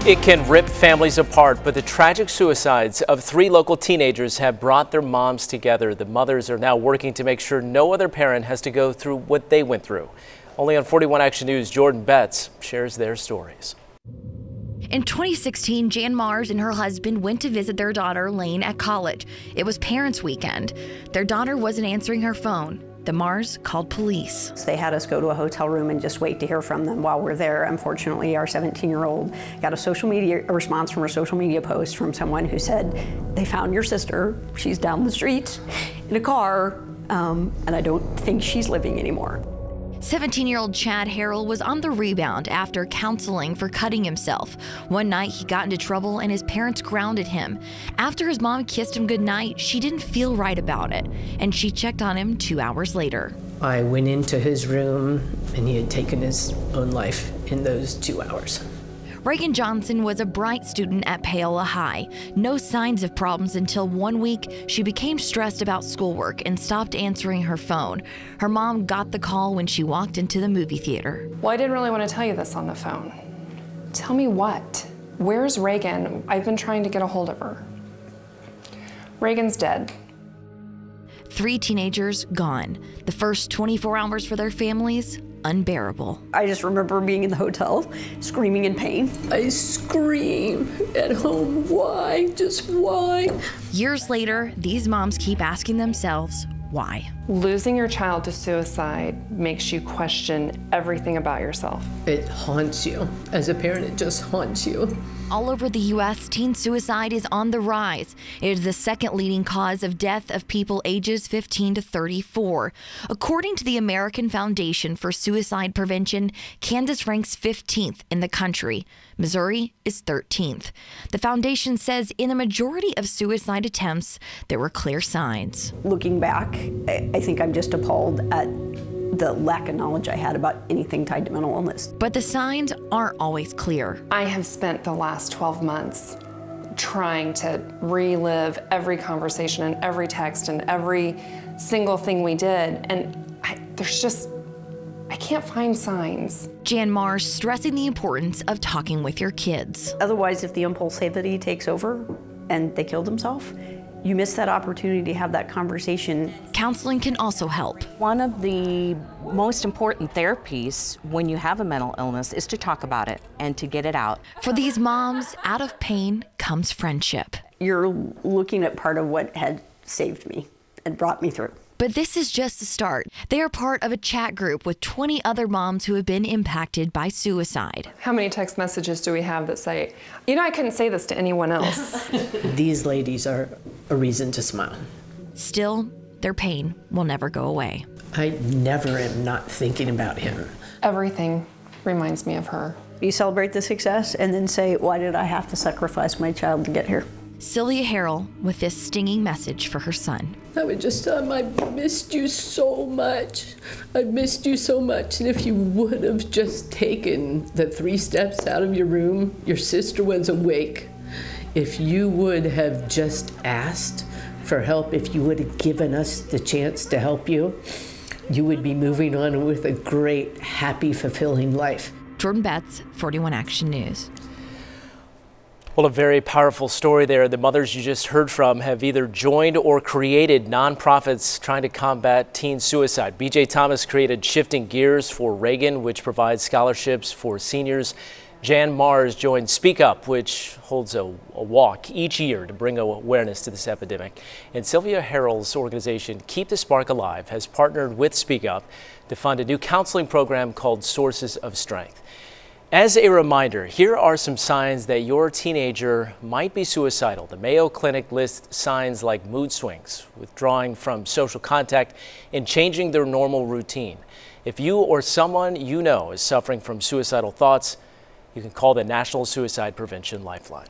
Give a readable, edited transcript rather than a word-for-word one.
It can rip families apart, but the tragic suicides of 3 local teenagers have brought their moms together. The mothers are now working to make sure no other parent has to go through what they went through. Only on 41 Action News, Jordan Betts shares their stories. In 2016, Jan Mars and her husband went to visit their daughter, Lane, at college. It was Parents' Weekend. Their daughter wasn't answering her phone. The Mars called police. They had us go to a hotel room and just wait to hear from them while we're there. Unfortunately, our 17-year-old got a response from a social media post from someone who said, "They found your sister. She's down the street in a car, and I don't think she's living anymore." 17-year-old Chad Harrell was on the rebound after counseling for cutting himself. One night he got into trouble and his parents grounded him. After his mom kissed him goodnight, she didn't feel right about it, and she checked on him 2 hours later. I went into his room and he had taken his own life in those 2 hours. Reagan Johnson was a bright student at Paola High. No signs of problems until 1 week she became stressed about schoolwork and stopped answering her phone. Her mom got the call when she walked into the movie theater. Well, I didn't really want to tell you this on the phone. Tell me what? Where's Reagan? I've been trying to get a hold of her. Reagan's dead. 3 teenagers gone. The first 24 hours for their families, unbearable. I just remember being in the hotel, screaming in pain. I scream at home, why? Just why? Years later, these moms keep asking themselves, why? Losing your child to suicide makes you question everything about yourself. It haunts you. As a parent, it just haunts you. All over the U.S., teen suicide is on the rise. It is the second leading cause of death of people ages 15 to 34. According to the American Foundation for Suicide Prevention, Kansas ranks 15th in the country. Missouri is 13th. The foundation says in the majority of suicide attempts, there were clear signs. Looking back, I think I'm just appalled at the lack of knowledge I had about anything tied to mental illness. But the signs aren't always clear. I have spent the last 12 months trying to relive every conversation and every text and every single thing we did, and I can't find signs. Jan Mars stressing the importance of talking with your kids. Otherwise, if the impulsivity takes over and they kill themselves, you miss that opportunity to have that conversation. Counseling can also help. One of the most important therapies when you have a mental illness is to talk about it and to get it out. For these moms, out of pain comes friendship. You're looking at part of what had saved me and brought me through. But this is just the start. They are part of a chat group with 20 other moms who have been impacted by suicide. How many text messages do we have that say, you know, I couldn't say this to anyone else? These ladies are a reason to smile. Still, their pain will never go away. I never am not thinking about him. Everything reminds me of her. You celebrate the success and then say, why did I have to sacrifice my child to get here? Sylvia Harrell with this stinging message for her son. I would just tell him, I missed you so much. I missed you so much. And if you would have just taken the 3 steps out of your room, your sister was awake. If you would have just asked for help, if you would have given us the chance to help you, you would be moving on with a great, happy, fulfilling life. Jordan Betts, 41 Action News. Well, a very powerful story there. The mothers you just heard from have either joined or created nonprofits trying to combat teen suicide. BJ Thomas created Shifting Gears for Reagan, which provides scholarships for seniors. Jan Mars joined Speak Up, which holds a walk each year to bring awareness to this epidemic. And Sylvia Harrell's organization, Keep the Spark Alive, has partnered with Speak Up to fund a new counseling program called Sources of Strength. As a reminder, here are some signs that your teenager might be suicidal. The Mayo Clinic lists signs like mood swings, withdrawing from social contact, and changing their normal routine. If you or someone you know is suffering from suicidal thoughts, you can call the National Suicide Prevention Lifeline.